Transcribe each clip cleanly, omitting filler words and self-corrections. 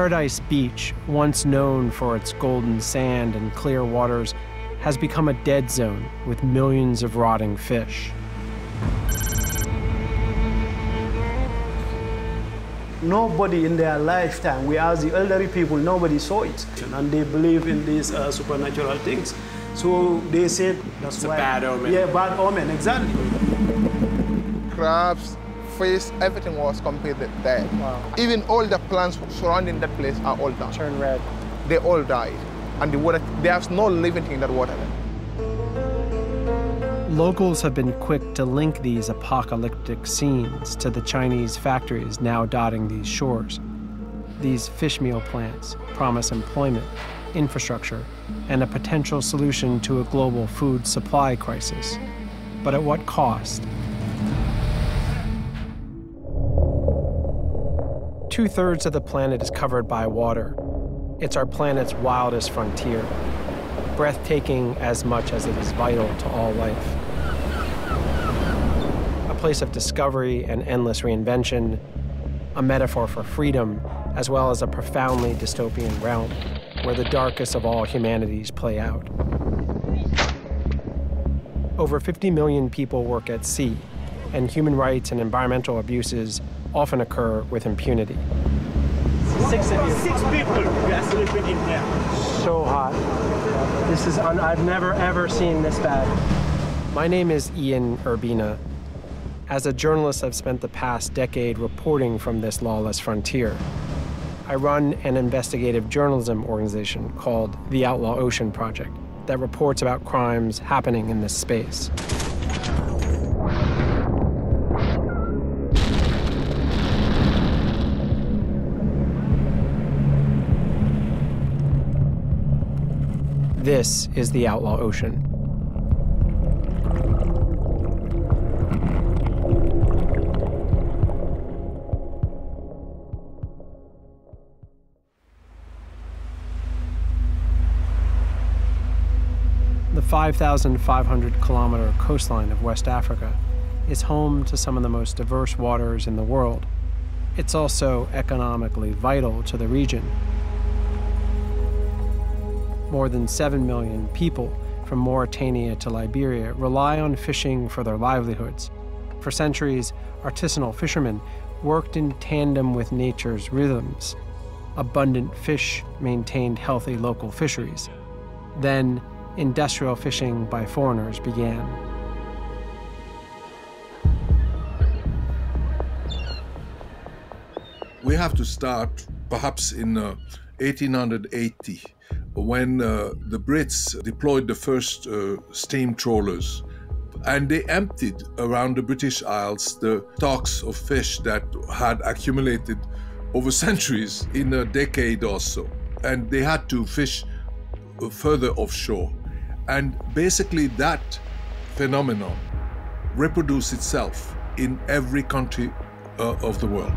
Paradise Beach, once known for its golden sand and clear waters, has become a dead zone with millions of rotting fish. Nobody in their lifetime, we ask the elderly people, nobody saw it. And they believe in these supernatural things. So they said that's it's why. It's a bad omen. Yeah, bad omen, exactly. Crabs, fish, everything was completely dead. Wow. Even all the plants surrounding that place are all done. Turned red. They all died. And the water, there's no living thing in that water. Locals have been quick to link these apocalyptic scenes to the Chinese factories now dotting these shores. These fish meal plants promise employment, infrastructure, and a potential solution to a global food supply crisis. But at what cost? 2/3 of the planet is covered by water. It's our planet's wildest frontier, breathtaking as much as it is vital to all life. A place of discovery and endless reinvention, a metaphor for freedom, as well as a profoundly dystopian realm where the darkest of all humanities play out. Over 50 million people work at sea, and human rights and environmental abuses often occur with impunity. 6 of you. 6 people we are sleeping in here. So hot. This is, I've never ever seen this bad. My name is Ian Urbina. As a journalist, I've spent the past decade reporting from this lawless frontier. I run an investigative journalism organization called the Outlaw Ocean Project that reports about crimes happening in this space. This is the Outlaw Ocean. The 5,500-kilometer coastline of West Africa is home to some of the most diverse waters in the world. It's also economically vital to the region. More than 7 million people from Mauritania to Liberia rely on fishing for their livelihoods. For centuries, artisanal fishermen worked in tandem with nature's rhythms. Abundant fish maintained healthy local fisheries. Then, industrial fishing by foreigners began. We have to start perhaps in 1880, when the Brits deployed the first steam trawlers, and they emptied around the British Isles the stocks of fish that had accumulated over centuries in a decade or so. And they had to fish further offshore. And basically that phenomenon reproduced itself in every country of the world.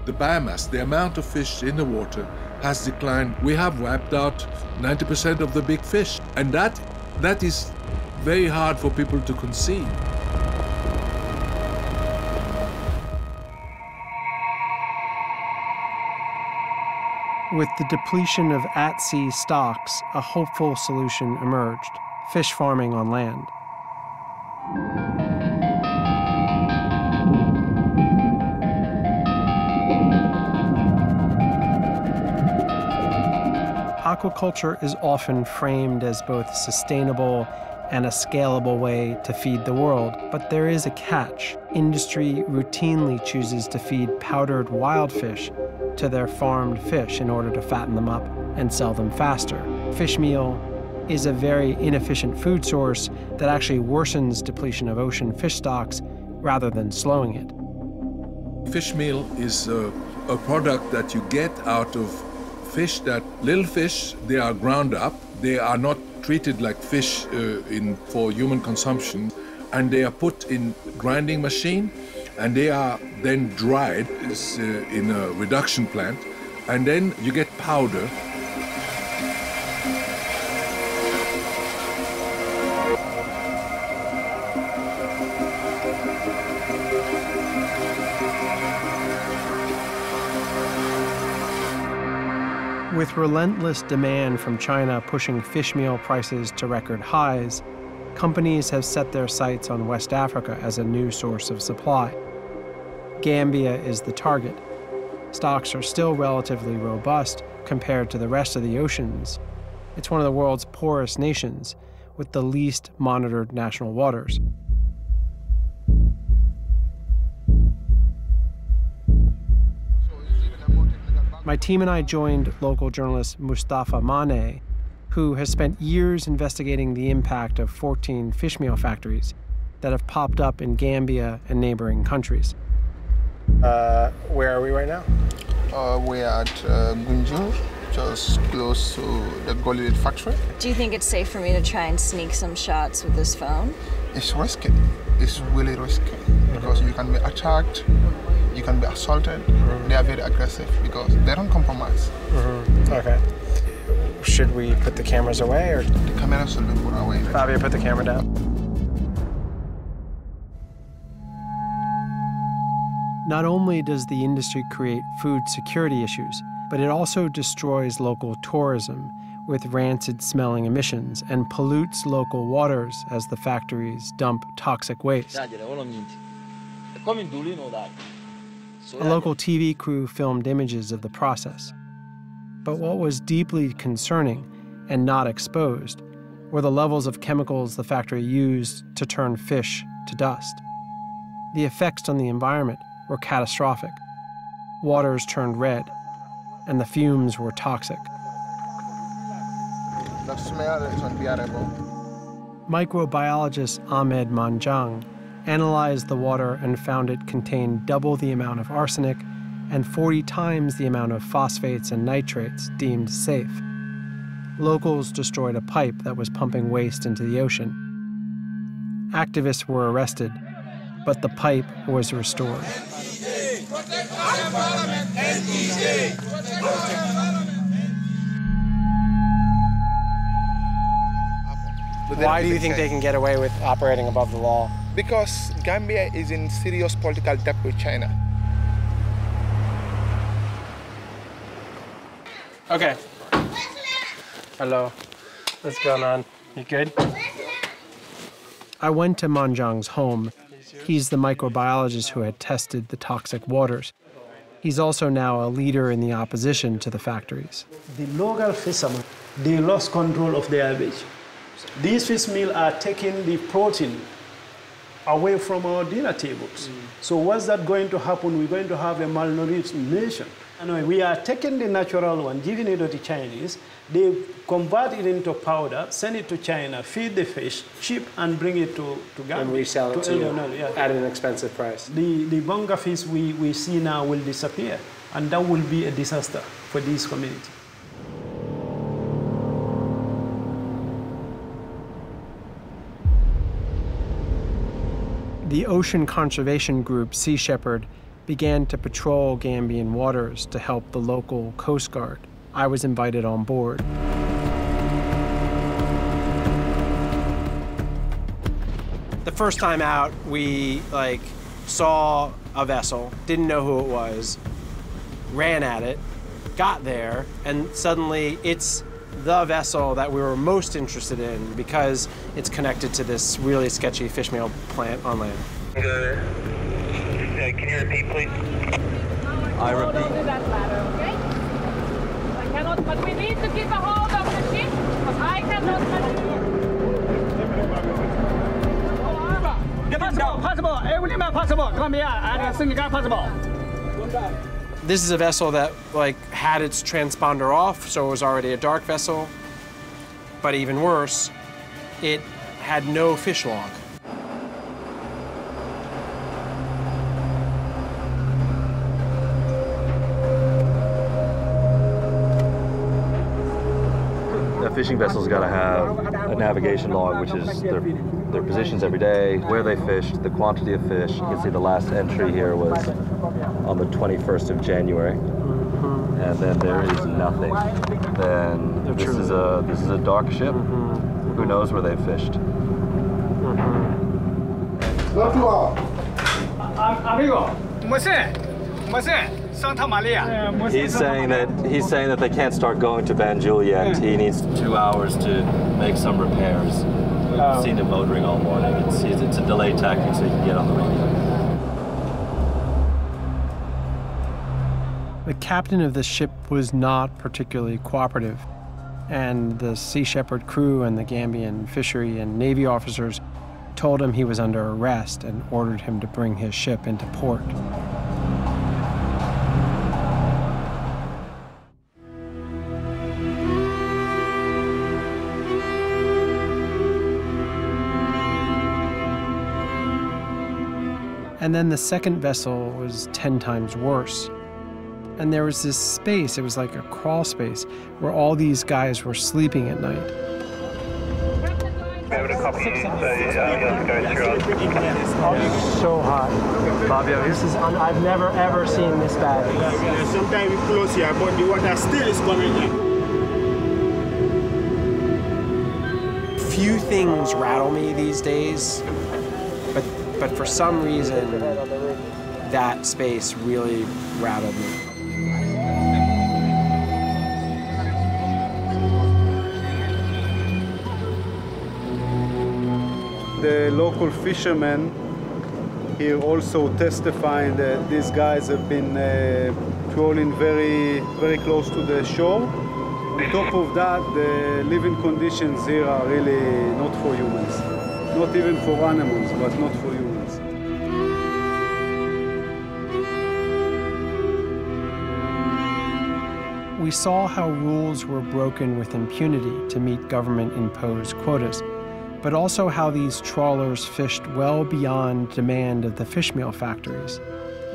The biomass, the amount of fish in the water, has declined. We have wiped out 90% of the big fish. And that is very hard for people to conceive. With the depletion of at-sea stocks, a hopeful solution emerged: fish farming on land. Aquaculture is often framed as both sustainable and a scalable way to feed the world, but there is a catch. Industry routinely chooses to feed powdered wild fish to their farmed fish in order to fatten them up and sell them faster. Fish meal is a very inefficient food source that actually worsens depletion of ocean fish stocks rather than slowing it. Fish meal is a product that you get out of fish little fish, they are ground up. They are not treated like fish for human consumption, and they are put in grinding machine, and they are then dried in a reduction plant, and then you get powder. With relentless demand from China pushing fish meal prices to record highs, companies have set their sights on West Africa as a new source of supply. Gambia is the target. Stocks are still relatively robust compared to the rest of the oceans. It's one of the world's poorest nations, with the least monitored national waters. My team and I joined local journalist Mustafa Mane, who has spent years investigating the impact of 14 fish meal factories that have popped up in Gambia and neighboring countries. Where are we right now? We're at Gunjur, just close to the Goliath factory. Do you think it's safe for me to try and sneak some shots with this phone? It's risky. It's really risky because you can be attacked, you can be assaulted. They are very aggressive because they don't compromise. Okay. Should we put the cameras away or? The cameras will be put away. Fabio, put the camera down. Not only does the industry create food security issues, but it also destroys local tourism with rancid-smelling emissions and pollutes local waters as the factories dump toxic waste. A local TV crew filmed images of the process. But what was deeply concerning and not exposed were the levels of chemicals the factory used to turn fish to dust. The effects on the environment were catastrophic. Waters turned red, and the fumes were toxic. The smell is unbearable. Microbiologist Ahmed Manjang analyzed the water and found it contained double the amount of arsenic and 40 times the amount of phosphates and nitrates deemed safe. Locals destroyed a pipe that was pumping waste into the ocean. Activists were arrested, but the pipe was restored. Why do you think they can get away with operating above the law? Because Gambia is in serious political debt with China. Okay. Hello. What's going on? You good? I went to Manjang's home. He's the microbiologist who had tested the toxic waters. He's also now a leader in the opposition to the factories. The local fishermen, they lost control of their beach. These fish meal are taking the protein away from our dinner tables. So what's that going to happen? We're going to have a malnourished nation. Anyway, we are taking the natural one, giving it to the Chinese. They convert it into powder, send it to China, feed the fish, ship, and bring it to Gambia. And resell it to you at an expensive price. The bunga fish we see now will disappear, and that will be a disaster for this community. The ocean conservation group Sea Shepherd began to patrol Gambian waters to help the local Coast Guard. I was invited on board. The first time out, we saw a vessel, didn't know who it was, ran at it, got there, and suddenly it's the vessel that we were most interested in because it's connected to this really sketchy fish meal plant on land. Can you repeat, please? I repeat. But we need to keep a hold of the ship, because I cannot. Possible. Everything possible. Come here and sing possible. This is a vessel that had its transponder off, so it was already a dark vessel. But even worse, it had no fish log. A fishing vessel's got to have a navigation log, which is their positions every day, where they fished, the quantity of fish. You can see the last entry here was on the 21st of January, and then there is nothing. Then this is a dark ship. Who knows where they fished? Amigo, what's that? He's saying that they can't start going to Banjul yet. He needs 2 hours to make some repairs. We've seen him motoring all morning. It's a delay tactic so he can get on the radio. The captain of the ship was not particularly cooperative, and the Sea Shepherd crew and the Gambian fishery and navy officers told him he was under arrest and ordered him to bring his ship into port. And then the second vessel was 10 times worse. And there was this space, it was like a crawl space, where all these guys were sleeping at night. So hot. Fabio, this is, I've never ever seen this bad. Sometimes we close here, but the water still is coming in. Few things rattle me these days, but for some reason, that space really rattled me. The local fishermen here also testifying that these guys have been trawling very, very close to the shore. On top of that, the living conditions here are really not for humans. Not even for animals, but not for humans. We saw how rules were broken with impunity to meet government-imposed quotas, but also how these trawlers fished well beyond demand of the fishmeal factories,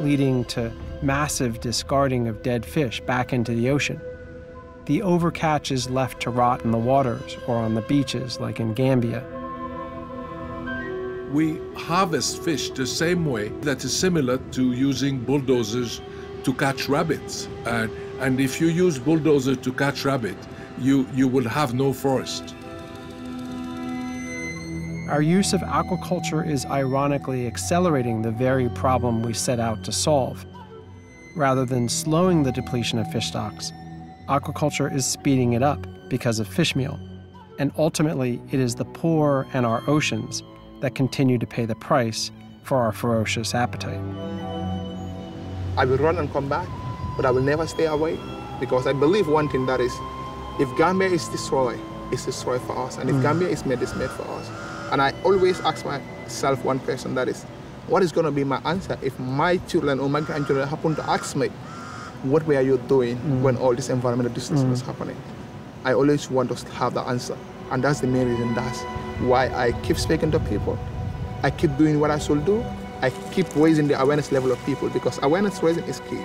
leading to massive discarding of dead fish back into the ocean. The overcatch is left to rot in the waters or on the beaches, like in Gambia. We harvest fish the same way that is similar to using bulldozers to catch rabbits. And if you use bulldozers to catch rabbit, you will have no forest. Our use of aquaculture is ironically accelerating the very problem we set out to solve. Rather than slowing the depletion of fish stocks, aquaculture is speeding it up because of fishmeal. And ultimately, it is the poor and our oceans that continue to pay the price for our ferocious appetite. I will run and come back, but I will never stay away, because I believe one thing, that is, if Gambia is destroyed, it's destroyed for us. And if Gambia is made for us. And I always ask myself one question, that is, what is going to be my answer if my children or my grandchildren happen to ask me, what were you doing when all this environmental distress was happening? I always want to have the answer. And that's the main reason, that's why I keep speaking to people. I keep doing what I should do. I keep raising the awareness level of people, because awareness raising is key.